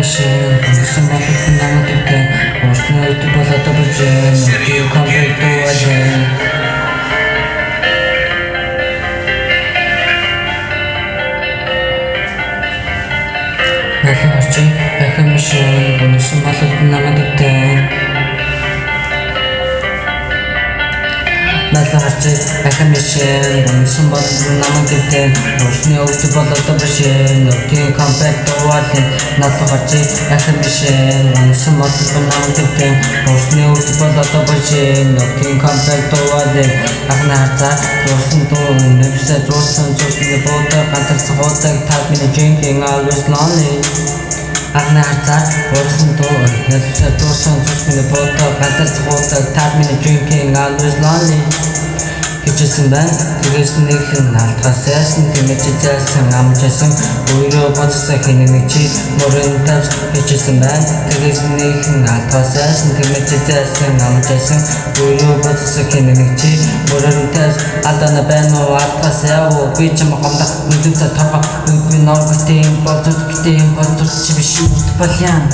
machine, some of the phenomenal thing. Most know to pull out the budget, no you come back to again. Like a machine, some of the phenomenal thing. Like a machine, some of the phenomenal thing. Most know to pull out the budget, no you come back to again. Like a machine, some of the phenomenal thing. Most know to pull out the budget, no you come back to again. Agnata, Rosen to Nipset, Rosen, just in the water, context of water, type in drinking, always lonely. Agnata, Rosen to Nipset, Rosen, just in the water, context of water, type in drinking, always lonely. Хичээсэн байна. Тэгээснийхэн алтгасаас нь тэмээжсэн амжсан өөрөө бодсон хинэг чи мөрөн тавьж хичээсэн байна. Тэгээснийхэн алтгасаас нь тэмээжсэн амжсан өөрөө бодсон хинэг чи мөрөн тавьж алдана байна уу алтгасаа би ч мохомда нүдэн торгоо нүдний норгтын бодсон чи биш үү балян.